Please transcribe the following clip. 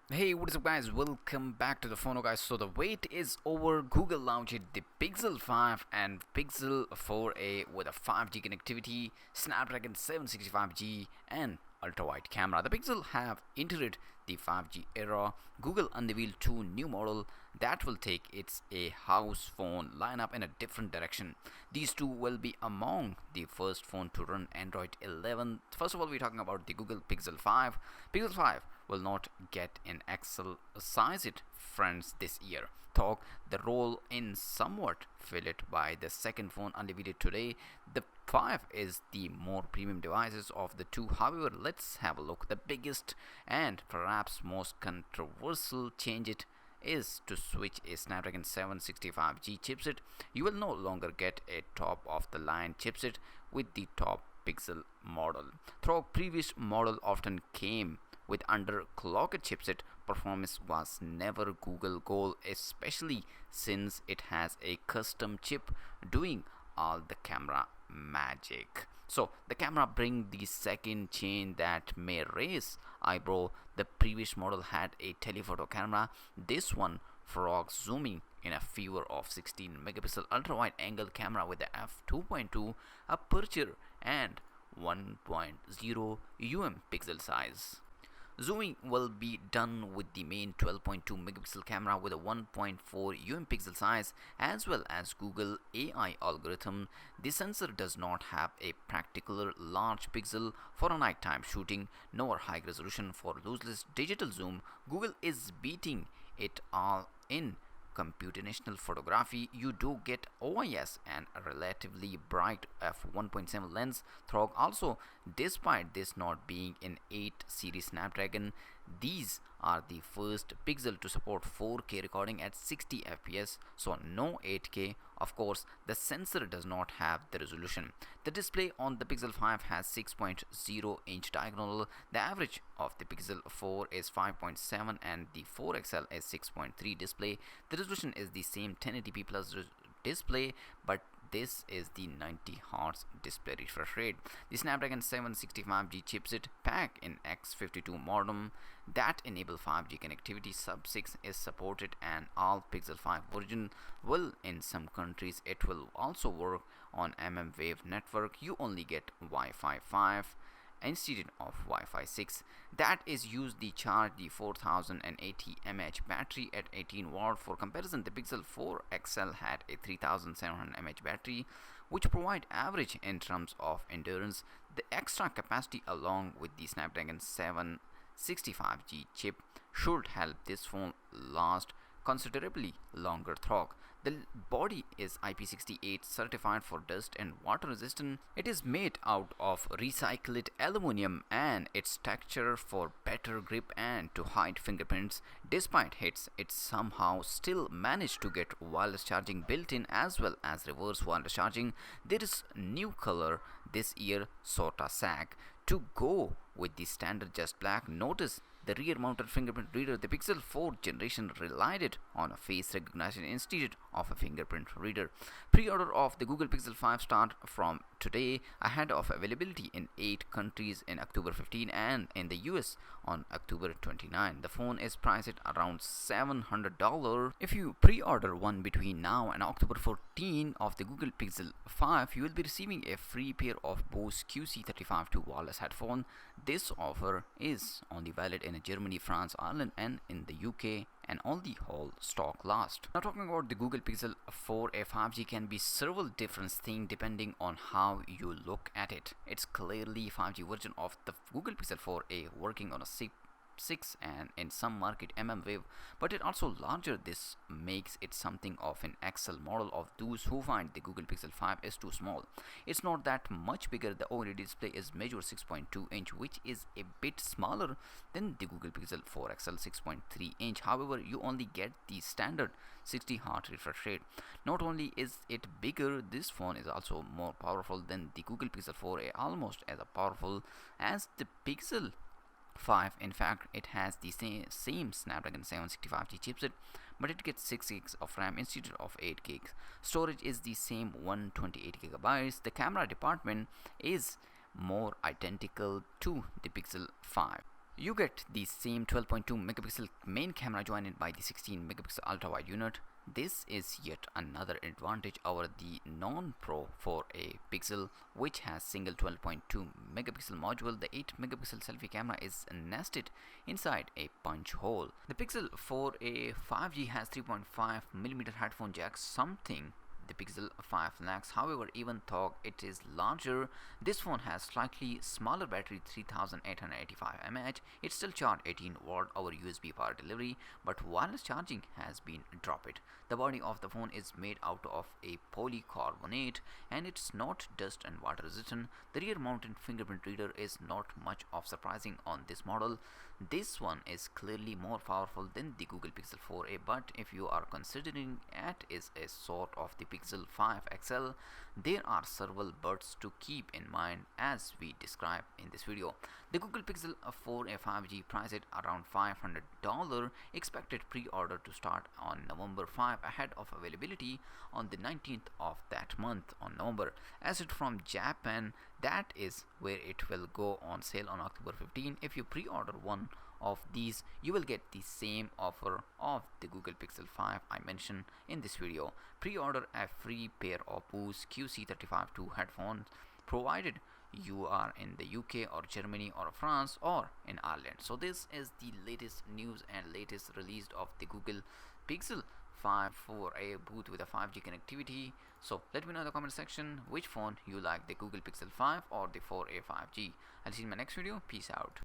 Hey, what is up, guys? Welcome back to the TheFonoGuy. So the wait is over. Google launched the Pixel 5 and Pixel 4a with a 5G connectivity, Snapdragon 765G, and ultra-wide camera. The Pixel have entered the 5G era. Google unveiled two new models that will take its a house phone lineup in a different direction. These two will be among the first phone to run Android 11. First of all, we're talking about the Google Pixel 5. Pixel 5 will not get an Excel size it friends this year. Though the role in somewhat filled by the second phone unveiled today, the 5 is the more premium devices of the two. However, let's have a look. The biggest and perhaps most controversial change it is to switch a Snapdragon 765G chipset. You will no longer get a top of the line chipset with the top Pixel model. Though previous model often came with underclocked chipset, performance was never Google goal, especially since it has a custom chip doing all the camera magic. So the camera bring the second change that may raise eyebrow. The previous model had a telephoto camera. This one frog zooming in a fewer of 16 megapixel ultra wide angle camera with the f2.2 aperture and 1.0 pixel size. Zooming will be done with the main 12.2 megapixel camera with a 1.4 pixel size as well as Google AI algorithm. The sensor does not have a practical large pixel for a nighttime shooting nor high resolution for lossless digital zoom. Google is beating it all in computational photography. You do get OIS and a relatively bright f1.7 lens. Through also, despite this not being an 8 series Snapdragon, these are the first Pixel to support 4K recording at 60 fps, so no 8K. Of course, the sensor does not have the resolution. The display on the Pixel 5 has 6.0-inch diagonal. The average of the Pixel 4 is 5.7 and the 4XL is 6.3 display. The resolution is the same 1080p plus display, but this is the 90 Hz display refresh rate. The Snapdragon 765G chipset pack in X52 modem that enable 5G connectivity. Sub 6 is supported and all Pixel 5 version will in some countries. It will also work on mmWave network. You only get Wi-Fi 5 instead of Wi-Fi 6. That is used the charge the 4080 mAh battery at 18 watt. For comparison, the Pixel 4 XL had a 3700 mAh battery, which provide average in terms of endurance. The extra capacity along with the Snapdragon 765G chip should help this phone last considerably longer. Through the body is IP68 certified for dust and water resistant. It is made out of recycled aluminum and its texture for better grip and to hide fingerprints. Despite hits, it somehow still managed to get wireless charging built in as well as reverse wireless charging. There is new color this year, Sota Sag, to go with the standard just black. Notice the rear mounted fingerprint reader. The Pixel 4 generation relied on a face recognition instead of a fingerprint reader. Pre-order of the Google Pixel 5 start from today ahead of availability in 8 countries in October 15 and in the US on October 29. The phone is priced at around $700. If you pre-order one between now and October 14 of the Google Pixel 5, you will be receiving a free pair of Bose QC35 wireless headphone. This offer is only valid in Germany, France, Ireland, and in the UK, and all the whole stock last. Now talking about the Google Pixel 4a 5G can be several different things depending on how you look at it. It's clearly 5G version of the Google Pixel 4a working on a 6 and in some market mmWave, but it also larger. This makes it something of an XL model of those who find the Google Pixel 5 is too small. It's not that much bigger. The OLED display is measure 6.2 inch, which is a bit smaller than the Google Pixel 4 XL 6.3 inch. However, you only get the standard 60 Hz refresh rate. Not only is it bigger, this phone is also more powerful than the Google Pixel 4a, almost as powerful as the Pixel 5. In fact, it has the same Snapdragon 765G chipset, but it gets 6 gigs of RAM instead of 8 gigs. Storage is the same 128 gigabytes. The camera department is more identical to the Pixel 5. You get the same 12.2 megapixel main camera joined by the 16 megapixel ultra wide unit. This is yet another advantage over the non-Pro 4A Pixel, which has single 12.2 megapixel module. The 8 megapixel selfie camera is nested inside a punch hole. The Pixel 4a 5G has 3.5mm headphone jack, something the Pixel 5 lacks. However, even though it is larger, this phone has slightly smaller battery, 3885 mAh. It still charge 18 watt over USB power delivery, but wireless charging has been dropped. The body of the phone is made out of a polycarbonate and it's not dust and water resistant. The rear mounted fingerprint reader is not much of surprising on this model. This one is clearly more powerful than the Google Pixel 4a, but if you are considering it is a sort of the Pixel 5 XL, there are several buts to keep in mind as we describe in this video. The Google Pixel 4a 5G priced at around $500, expected pre-order to start on November 5 ahead of availability on the 19th of that month on November. As it from Japan, that is where it will go on sale on October 15. If you pre-order one of these, you will get the same offer of the Google Pixel 5 I mentioned in this video. Pre-order a free pair of Bose QC35-2 headphones provided you are in the UK or Germany or France or in Ireland. So this is the latest news and latest release of the Google Pixel 5 4a boot with a 5G connectivity. So let me know in the comment section which phone you like, the Google Pixel 5 or the 4a 5G. I'll see you in my next video. Peace out.